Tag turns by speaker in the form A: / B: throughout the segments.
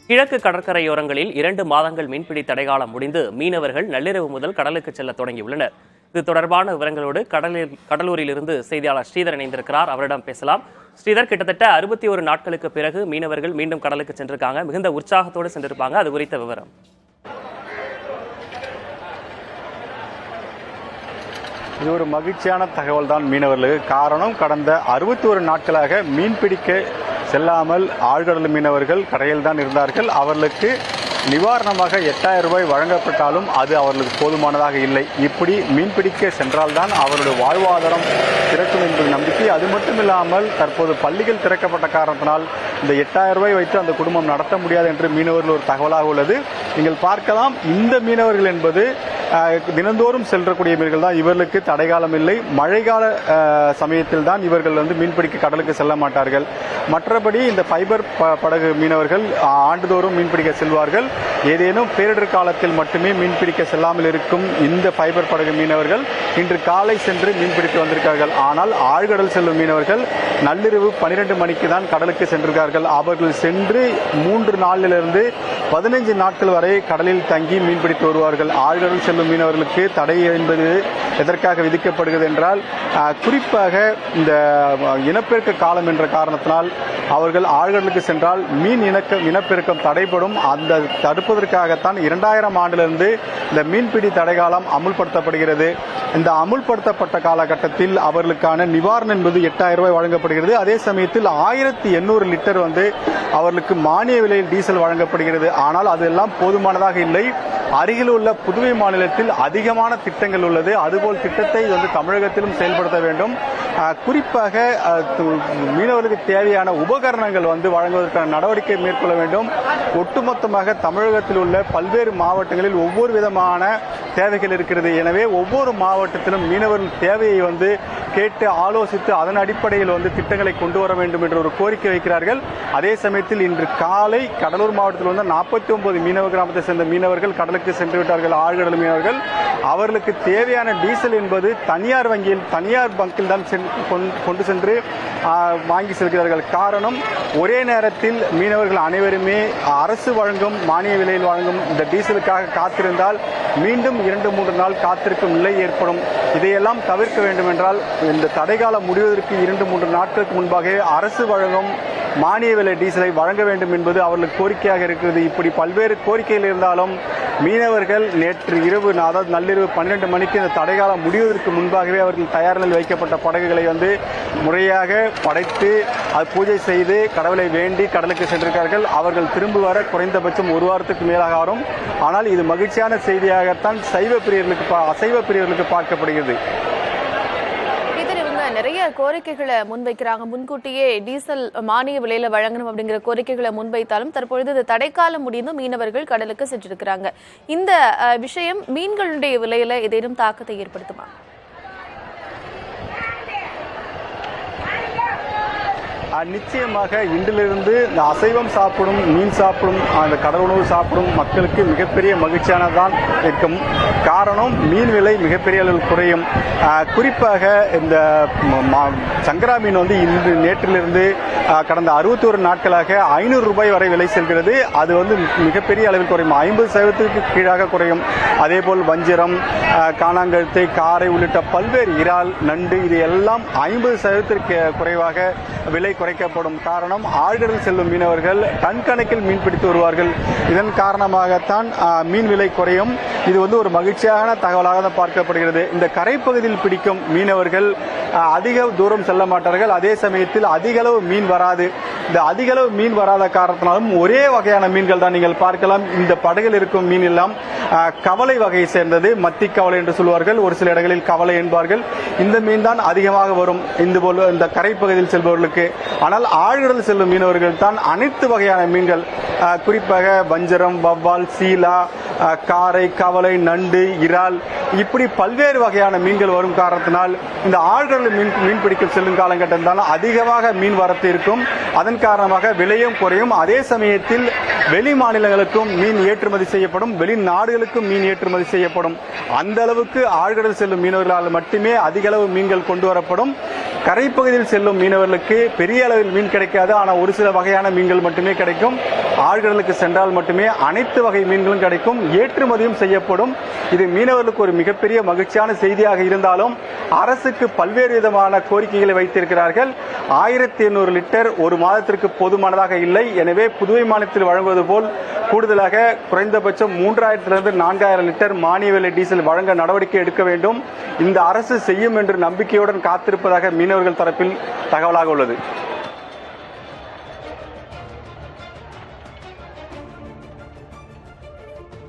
A: கிழக்கு கடற்கரையோரங்களில் 2 மாதங்கள் மீன்பிடி தடைகாலம் முடிந்து மீனவர்கள் நள்ளிரவு முதல் கடலுக்கு செல்ல தொடங்கியுள்ளனர். இது தொடர்பான விவரங்களோடு கடலூரிலிருந்து செய்தியாளர் ஸ்ரீதர் இணைந்திருக்கிறார். அவரிடம் பேசலாம். ஸ்ரீதர், கிட்டத்தட்ட 61 நாட்களுக்கு பிறகு மீனவர்கள் மீண்டும் கடலுக்கு சென்றிருக்காங்க. மிகுந்த உற்சாகத்தோடு சென்றிருப்பாங்க. அது குறித்த விவரம்.
B: இது ஒரு மகிழ்ச்சியான தகவல் தான் மீனவர்களுக்கு. காரணம், கடந்த 61 நாட்களாக மீன்பிடிக்க செல்லாமல் ஆழ்கடல் மீனவர்கள் கரையில் தான் இருந்தார்கள். அவர்களுக்கு நிவாரணமாக 8000 ரூபாய் வழங்கப்பட்டாலும் அது அவர்களுக்கு போதுமானதாக இல்லை. இப்படி மீன்பிடிக்க சென்றால்தான் அவருடைய வாழ்வாதாரம் திறக்கும் என்பது நம்பிக்கை. அது மட்டும் இல்லாமல் தற்போது பள்ளிகள் திறக்கப்பட்ட காரணத்தினால் இந்த 8000 ரூபாய் வைத்து அந்த குடும்பம் நடத்த முடியாது என்று மீனவர்கள் ஒரு தகவலாக உள்ளது. நீங்கள் பார்க்கலாம், இந்த மீனவர்கள் என்பது தினந்தோறும் செல்லக்கூடிய மீன்கள் தான். இவர்களுக்கு தடைகாலம் இல்லை. மழைக்கால சமயத்தில் தான் இவர்கள் மீன்பிடிக்க கடலுக்கு செல்ல மாட்டார்கள். மற்றபடி இந்த ஃபைபர் படகு மீனவர்கள் ஆண்டுதோறும் மீன்பிடிக்க செல்வார்கள். ஏதேனும் பேரிடர் காலத்தில் மட்டுமே மீன்பிடிக்க செல்லாமல் இருக்கும் இந்த ஃபைபர் படகு மீனவர்கள் இன்று காலை சென்று மீன்பிடித்து வந்திருக்கார்கள். ஆனால் ஆழ்கடல் செல்லும் மீனவர்கள் நள்ளிரவு 12 மணிக்கு தான் கடலுக்கு சென்றிருக்கார்கள். அவர்கள் சென்று 3 நாளிலிருந்து 15 நாட்கள் வரை கடலில் தங்கி மீன்பிடித்து வருவார்கள். ஆழ்கடல் செல்லும் மீனவர்களுக்கு தடை என்பது எதற்காக விதிக்கப்படுகிறது என்றால், குறிப்பாக இந்த இனப்பெருக்க காலம் என்ற காரணத்தினால் அவர்கள் ஆழ்கடலுக்கு சென்றால் மீன் இனப்பெருக்கம் தடைபடும். அந்த தடுப்பதற்காகத்தான் 2000 ஆண்டிலிருந்து இந்த மீன்பிடி தடைகாலம் அமுல்படுத்தப்படுகிறது. இந்த அமுல்படுத்தப்பட்ட காலகட்டத்தில் அவர்களுக்கான நிவாரணம் என்பது 8000 ரூபாய் வழங்கப்படுகிறது. அதே சமயத்தில் 1800 லிட்டர் அவர்களுக்கு மானிய விலையில் டீசல் வழங்கப்படுகிறது. ஆனால் அதெல்லாம் போதுமானதாக இல்லை. அருகில் உள்ள புதுவை மாநிலத்தில் அதிகமான திட்டங்கள் உள்ளது. அதுபோல் திட்டத்தை தமிழகத்திலும் செயல்படுத்த வேண்டும். குறிப்பாக மீனவர்களுக்கு தேவையான உபகரணங்கள் வழங்குவதற்கான நடவடிக்கை மேற்கொள்ள வேண்டும். ஒட்டுமொத்தமாக தமிழகத்தில் உள்ள பல்வேறு மாவட்டங்களில் ஒவ்வொரு விதமான தேவைகள் இருக்கிறது. எனவே ஒவ்வொரு மாவட்டத்திலும் மீனவர்கள் தேவையை கேட்டு ஆலோசித்து அதன் அடிப்படையில் திட்டங்களை கொண்டு வர வேண்டும் என்ற ஒரு கோரிக்கை வைக்கிறார்கள். அதே சமயத்தில் இன்று காலை கடலூர் மாவட்டத்தில் 49 மீனவ கிராமத்தை சேர்ந்த மீனவர்கள் கடலுக்கு சென்று விட்டார்கள். ஆழ்கடல் மீனவர்கள் அவர்களுக்கு தேவையான டீசல் என்பது தனியார் வங்கியில், தனியார் பங்கில் தான் கொண்டு சென்று வாங்கி செல்கிறார்கள். காரணம், ஒரே நேரத்தில் மீனவர்கள் அனைவருமே அரசு வழங்கும் மானிய விலையில் வழங்கும் இந்த டீசலுக்காக காத்திருந்தால் மீண்டும் 2-3 நாள் காத்திருக்கும் நிலை ஏற்படும். இதையெல்லாம் தவிர்க்க வேண்டும் என்றால் இந்த தடைகாலம் முடிவதற்கு 2-3 நாட்களுக்கு முன்பாக அரசு வழங்கும் மானிய விலை டீசலை வழங்க வேண்டும் என்பது அவர்களுக்கு கோரிக்கையாக இருக்கிறது. இப்படி பல்வேறு கோரிக்கைகள் இருந்தாலும் மீனவர்கள் நேற்று இரவு, அதாவது நள்ளிரவு 12 மணிக்கு இந்த தடைகாலம் முடிவதற்கு முன்பாகவே அவர்கள் தயார் நிலையில் வைக்கப்பட்ட படகுகளை முறையாக படைத்து அது பூஜை செய்து கடவுளை வேண்டி கடலுக்கு சென்றிருக்கிறார்கள். அவர்கள் திரும்ப வர குறைந்தபட்சம் 1 வாரத்துக்கு மேலாக வரும். ஆனால் இது மகிழ்ச்சியான செய்தியாகத்தான் அசைவ பிரியர்களுக்கு பார்க்கப்படுகிறது.
C: நிறைய கோரிக்கைகளை முன்வைக்கிறாங்க. முன்கூட்டியே டீசல் மானிய விலையில வழங்கணும் அப்படிங்கிற கோரிக்கைகளை முன்வைத்தாலும் தற்பொழுது இந்த தடைக்காலம் முடிந்து மீனவர்கள் கடலுக்கு சென்றிருக்கிறாங்க. இந்த விஷயம் மீன்களுடைய விலையில ஏதேனும் தாக்கத்தை ஏற்படுத்துமா?
B: நிச்சயமாக இன்றிலிருந்து இந்த அசைவம் சாப்பிடும், மீன் சாப்பிடும், அந்த கடல் உணவு சாப்பிடும் மக்களுக்கு மிகப்பெரிய மகிழ்ச்சியானதான் இருக்கும். காரணம், மீன் விலை மிகப்பெரிய அளவில் குறையும். குறிப்பாக இந்த சங்கரா மீன் இன்று நேற்றிலிருந்து கடந்த 61 நாட்களாக 500 ரூபாய் வரை விலை செல்கிறது. அது மிகப்பெரிய அளவில் குறையும். 50% கீழாக குறையும். அதேபோல் வஞ்சிரம், காணாங்கழுத்தை, காரை உள்ளிட்ட பல்வேறு இறால், நண்டு, இது எல்லாம் 50% குறைவாக விலை குறைக்கப்படும். காரணம், ஆழ்கடல் செல்லும் மீனவர்கள் டன் கணக்கில் மீன் பிடித்து வருவார்கள். இதன் காரணமாகத்தான் மீன் விலை குறையும். இது ஒரு மகிழ்ச்சியான தகவலாக பார்க்கப்படுகிறது. இந்த கரைப்பகுதியில் பிடிக்கும் மீனவர்கள் அதிக தூரம் செல்ல மாட்டார்கள். அதே சமயத்தில் அதிக அளவு மீன் வராது. இந்த அதிக அளவு மீன் வராத காரணத்தினாலும் ஒரே வகையான மீன்கள் தான் நீங்கள் பார்க்கலாம். இந்த படகில் இருக்கும் மீன் எல்லாம் கவலை வகையை சேர்ந்தது. மத்தி கவலை என்று சொல்வார்கள், ஒரு சில இடங்களில் கவலை என்பார்கள். இந்த மீன் தான் அதிகமாக வரும் இந்த கரைப்பகுதியில் செல்பவர்களுக்கு. ஆனால் ஆழ்கடல் செல்லும் மீனவர்கள் தான் அனைத்து வகையான மீன்கள், குறிப்பாக வஞ்சரம், வவ்வால், சீலா, காரை, கவலை, நண்டு, இறால், இப்படி பல்வேறு வகையான மீன்கள் வரும் காரணத்தினால் இந்த ஆழ்கடல் மீன் பிடிக்க செல்லும் காலகட்டம் தான் அதிகமாக மீன் வரத்து இருக்கும். அதன் காரணமாக விலையும் குறையும். அதே சமயத்தில் வெளி மாநிலங்களுக்கும் மீன் ஏற்றுமதி செய்யப்படும், வெளிநாடுகளுக்கும் மீன் ஏற்றுமதி செய்யப்படும். அந்த அளவுக்கு ஆழ்கடல் செல்லும் மீனவர்களால் மட்டுமே அதிக அளவு மீன்கள் கொண்டு வரப்படும். கரைப்பகுதியில் செல்லும் மீனவர்களுக்கு பெரிய அளவில் மீன் கிடைக்காது. ஆனால் ஒரு சில வகையான மீன்கள் மட்டுமே கிடைக்கும். ஆழ்கடலுக்கு சென்றால் மட்டுமே அனைத்து வகை மீன்களும் கிடைக்கும். ஏற்றுமதியும் செய்யப்படும். இது மீனவர்களுக்கு ஒரு மிகப்பெரிய மகிழ்ச்சியான செய்தியாக இருந்தாலும் அரசுக்கு பல்வேறு விதமான கோரிக்கைகளை வைத்திருக்கிறார்கள். 1800 லிட்டர் ஒரு மாதத்திற்கு போதுமானதாக இல்லை. எனவே புதுவை மாநிலத்தில் வழங்குவது போல் கூடுதலாக குறைந்தபட்சம் 3000 to 4000 லிட்டர் மானிய விலை டீசல் வழங்க நடவடிக்கை எடுக்க வேண்டும். இந்த அரசு செய்யும் என்று நம்பிக்கையுடன் காத்திருப்பதாக மீனவர்கள் தரப்பில் தகவலாக உள்ளது.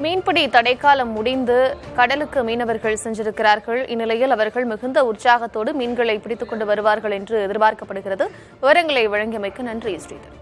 C: மீன்பிடி தடைக்காலம் முடிந்து கடலுக்கு மீனவர்கள் சென்றிருக்கிறார்கள். இந்நிலையில் அவர்கள் மிகுந்த உற்சாகத்தோடு மீன்களை பிடித்துக் கொண்டு வருவார்கள் என்று எதிர்பார்க்கப்படுகிறது. விவரங்களை வழங்கியமைக்கு நன்றி ஸ்ரீதர்.